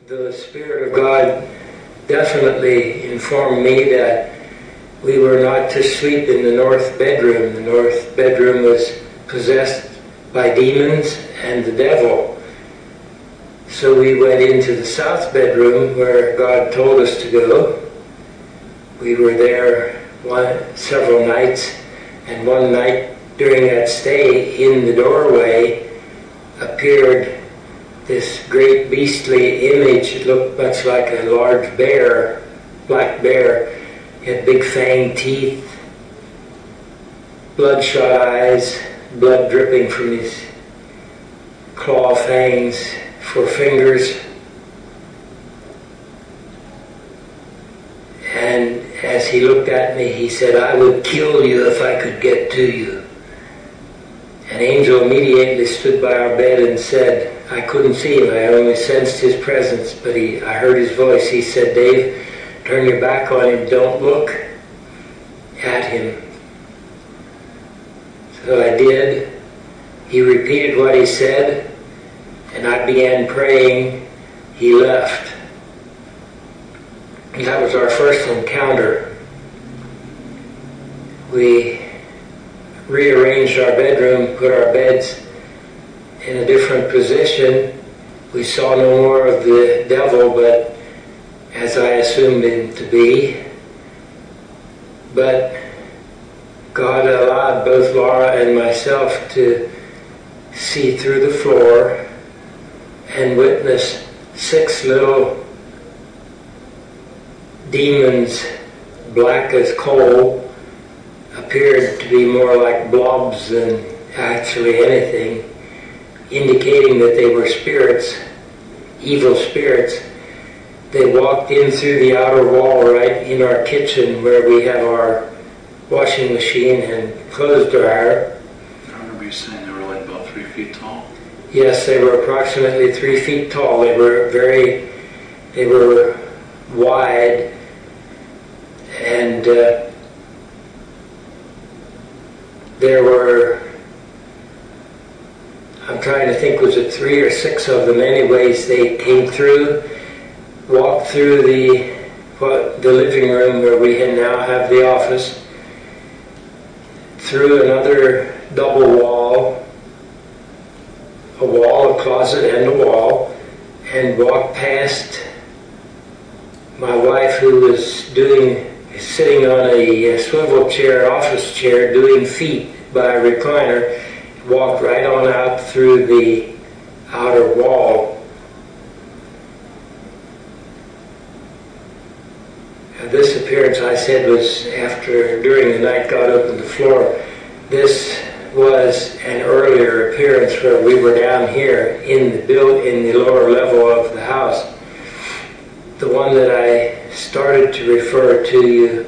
The Spirit of God definitely informed me that we were not to sleep in the north bedroom. The north bedroom was possessed by demons and the devil. So we went into the south bedroom where God told us to go. We were there several nights, and one night during that stay, in the doorway appeared this great beastly image. It looked much like a large bear, black bear. It had big fang teeth, bloodshot eyes, blood dripping from his claw fangs for fingers. And as he looked at me, he said, "I would kill you if I could get to you." An angel immediately stood by our bed and said, I couldn't see him, I only sensed his presence, but I heard his voice. He said, "Dave, turn your back on him, don't look at him." So I did. He repeated what he said, and I began praying. He left. And that was our first encounter. We rearranged our bedroom, put our beds in a different position. We saw no more of the devil, but as I assumed him to be. But God allowed both Laura and myself to see through the floor and witness 6 little demons, black as coal, appeared to be more like blobs than actually anything, indicating that they were spirits, evil spirits. They walked in through the outer wall right in our kitchen where we have our washing machine and clothes dryer. I remember you saying they were like about 3 feet tall. Yes, they were approximately 3 feet tall. They were wide, and there were, I'm trying to think, was it 3 or 6 of them? Anyways, they came through, walked through the living room where we now have the office, through another double wall, a closet and a wall, and walked past my wife, who was sitting on a swivel chair, office chair, doing feet by a recliner. Walked right on out through the outer wall. This appearance, I said, was during the night God opened the floor. This was an earlier appearance where we were down here in the lower level of the house. The one that I started to refer to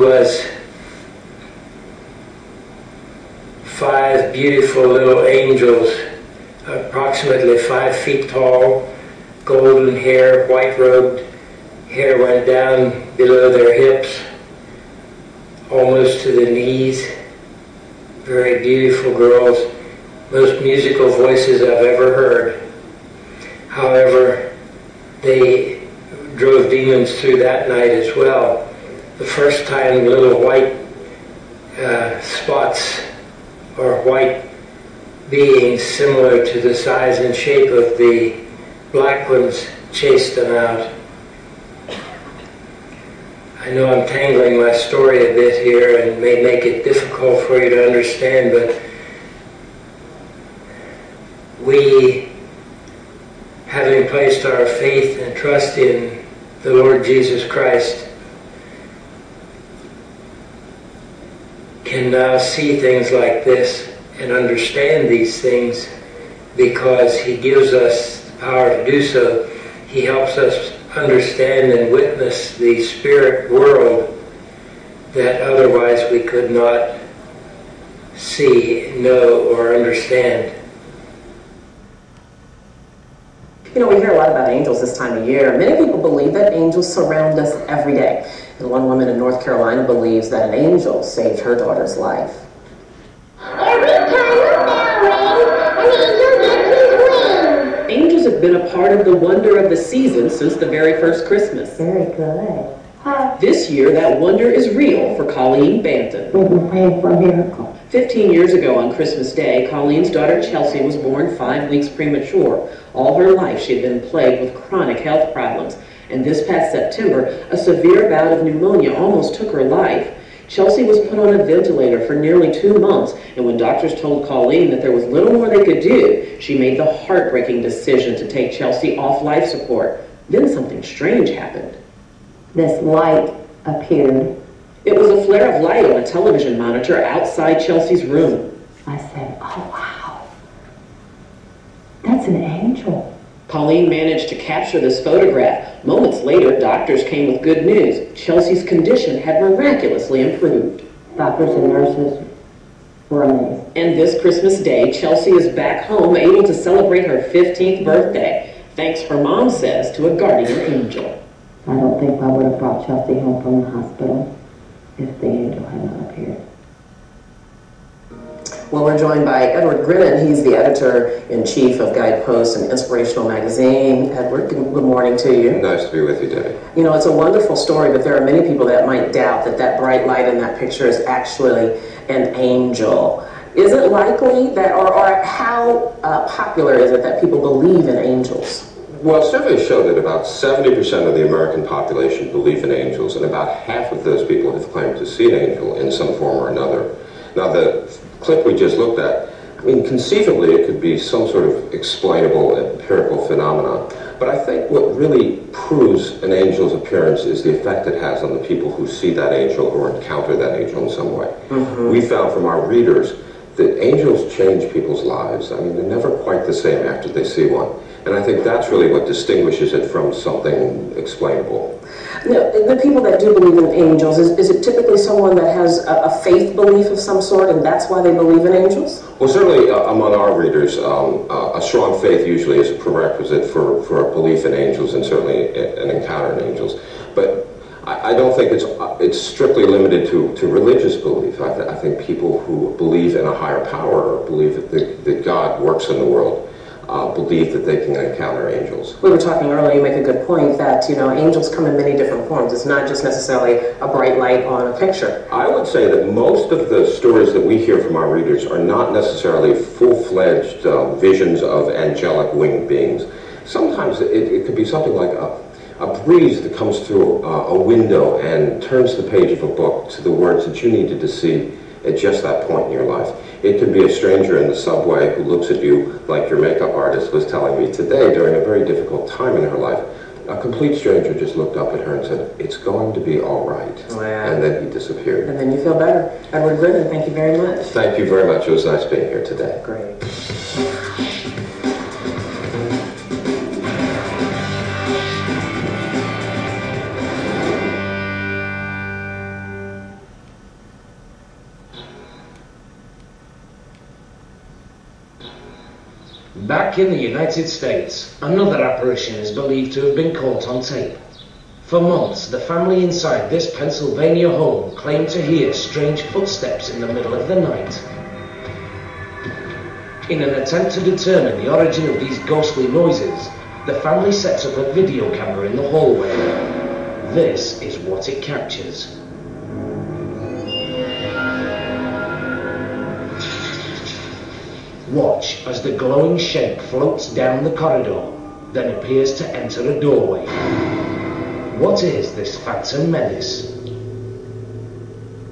was 5 beautiful little angels, approximately 5 feet tall, golden hair, white robed. Hair went down below their hips, almost to the knees. Very beautiful girls, most musical voices I've ever heard. However, they drove demons through that night as well. The first time, little white spots or white beings similar to the size and shape of the black ones chased them out. I know I'm tangling my story a bit here and may make it difficult for you to understand, but we, having placed our faith and trust in the Lord Jesus Christ, can now see things like this and understand these things because He gives us the power to do so. He helps us understand and witness the spirit world that otherwise we could not see, know, or understand. You know, we hear a lot about angels this time of year. Many people believe that angels surround us every day. And one woman in North Carolina believes that an angel saved her daughter's life. Every time a bell rings, an angel gets his wings. Angels been a part of the wonder of the season since the very first Christmas. Very good. This year, that wonder is real for Colleen Banton. We've been praying for a miracle. 15 years ago on Christmas Day, Colleen's daughter Chelsea was born 5 weeks premature. All her life, she had been plagued with chronic health problems. And this past September, a severe bout of pneumonia almost took her life. Chelsea was put on a ventilator for nearly 2 months, and when doctors told Colleen that there was little more they could do, she made the heartbreaking decision to take Chelsea off life support. Then something strange happened. This light appeared. It was a flare of light on a television monitor outside Chelsea's room. I said, oh wow, that's an angel. Colleen managed to capture this photograph. Moments later, doctors came with good news. Chelsea's condition had miraculously improved. Doctors and nurses were amazed. And this Christmas Day, Chelsea is back home, able to celebrate her 15th birthday, thanks, her mom says, to a guardian angel. I don't think I would have brought Chelsea home from the hospital if the angel had not appeared. Well, we're joined by Edward Grinnan. He's the editor-in-chief of Guidepost and Inspirational Magazine. Edward, good morning to you. Nice to be with you, Debbie. You know, it's a wonderful story, but there are many people that might doubt that that bright light in that picture is actually an angel. Is it likely that, or how popular is it that people believe in angels? Well, surveys show that about 70% of the American population believe in angels, and about half of those people have claimed to see an angel in some form or another. Now, the clip we just looked at, I mean, conceivably it could be some sort of explainable empirical phenomenon, but I think what really proves an angel's appearance is the effect it has on the people who see that angel or encounter that angel in some way. We found from our readers that angels change people's lives. I mean, they're never quite the same after they see one. And I think that's really what distinguishes it from something explainable. Now, the people that do believe in angels, is it typically someone that has a faith belief of some sort, and that's why they believe in angels? Well, certainly among our readers, a strong faith usually is a prerequisite for a belief in angels, and certainly an encounter in angels. But I don't think it's strictly limited to religious belief. I think people who believe in a higher power, or believe that God works in the world, believe that they can encounter angels. We were talking earlier, you make a good point that, you know, angels come in many different forms. It's not just necessarily a bright light on a picture. I would say that most of the stories that we hear from our readers are not necessarily full-fledged visions of angelic winged beings. Sometimes it could be something like a breeze that comes through a window and turns the page of a book to the words that you needed to see at just that point in your life. It could be a stranger in the subway who looks at you like your makeup artist was telling me today during a very difficult time in her life. A complete stranger just looked up at her and said, "It's going to be all right." Wow. And then he disappeared. And then you feel better. Edward Grinnan, thank you very much. Thank you very much. It was nice being here today. Great. Back in the United States, another apparition is believed to have been caught on tape. For months, the family inside this Pennsylvania home claimed to hear strange footsteps in the middle of the night. In an attempt to determine the origin of these ghostly noises, the family sets up a video camera in the hallway. This is what it captures. Watch as the glowing shape floats down the corridor, then appears to enter a doorway. What is this phantom menace?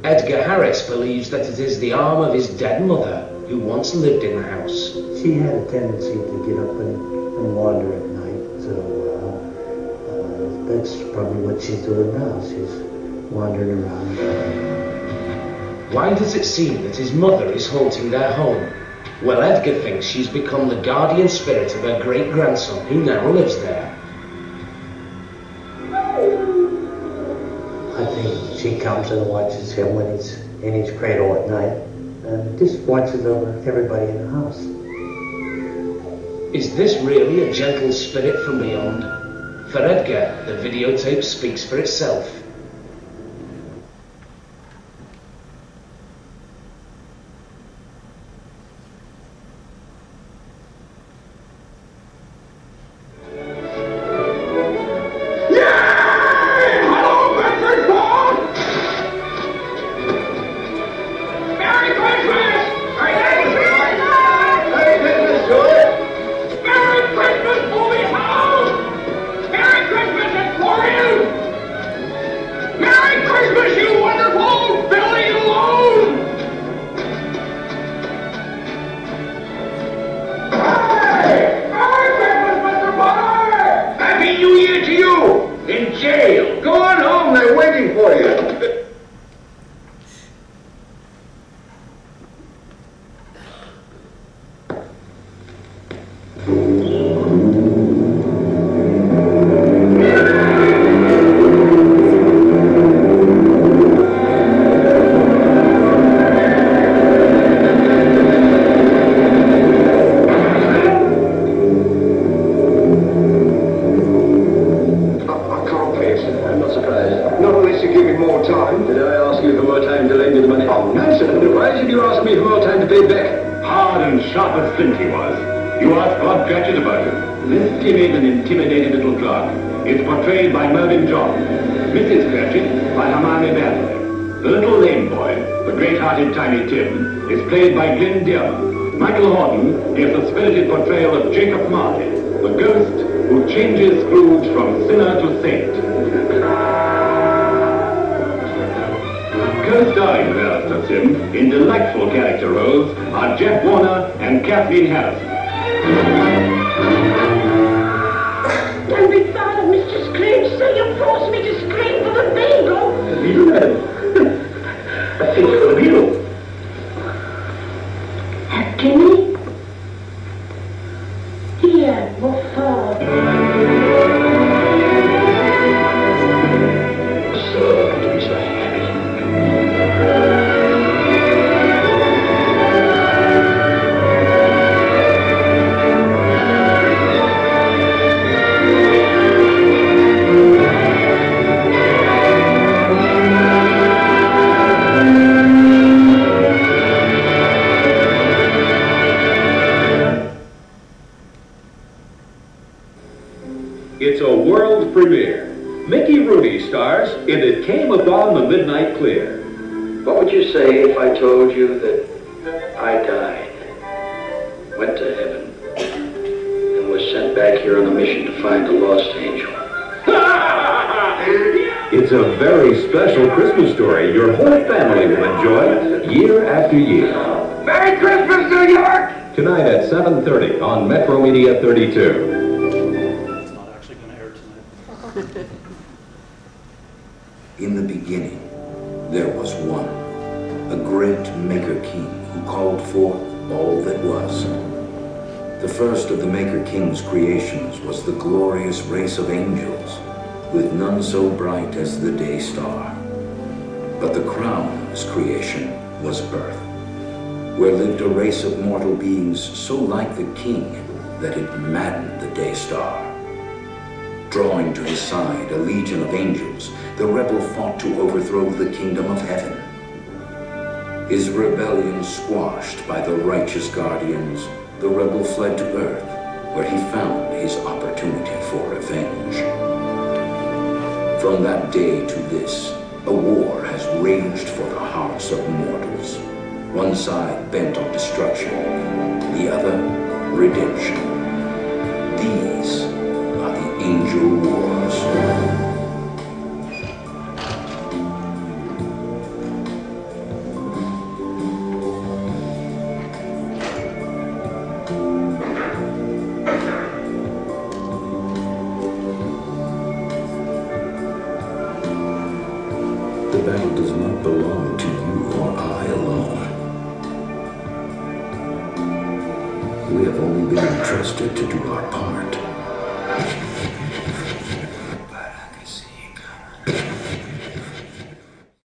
Edgar Harris believes that it is the arm of his dead mother who once lived in the house. She had a tendency to get up and wander at night, so that's probably what she's doing now. She's wandering around. Why does it seem that his mother is haunting their home? Well, Edgar thinks she's become the guardian spirit of her great-grandson who now lives there. I think she comes and watches him when he's in his cradle at night, and just watches over everybody in the house. Is this really a gentle spirit from beyond? For Edgar, the videotape speaks for itself. sharp as flint he was. You ask Bob Cratchit about him. This timid and intimidated little clerk is portrayed by Mervyn John. Mrs. Cratchit by Hermione Badley. The little lame boy, the great-hearted Tiny Tim, is played by Glyn Dearmer. Michael Horton gives the spirited portrayal of Jacob Marley, the ghost who changes Scrooge from sinner to saint. Co-starring with Alistair Sim in delightful character roles are Jeff Warner and Kathleen Harrison. Don't be father, Mr. Scrooge, so you forced me to scream for the beagle. The beagle, madam? I think for the beagle. Timmy? Dear, what for? So, to be so happy. It's a world premiere. Mickey Rooney stars in It Came Upon the Midnight Clear. What would you say if I told you that I died, went to heaven, and was sent back here on a mission to find a lost angel? It's a very special Christmas story your whole family will enjoy year after year. Merry Christmas, New York! Tonight at 7:30 on Metro Media 32. In the beginning, there was one, a great Maker King who called forth all that was. The first of the Maker King's creations was the glorious race of angels, with none so bright as the day star. But the crown of his creation was earth, where lived a race of mortal beings so like the king that it maddened the day star. Drawing to his side a legion of angels, the rebel fought to overthrow the kingdom of heaven. His rebellion squashed by the righteous guardians, the rebel fled to earth, where he found his opportunity for revenge. From that day to this, a war has raged for the hearts of mortals. One side bent on destruction, the other redemption. These are the Angel Wars. The battle does not belong to you or I alone. We have only been entrusted to do our part.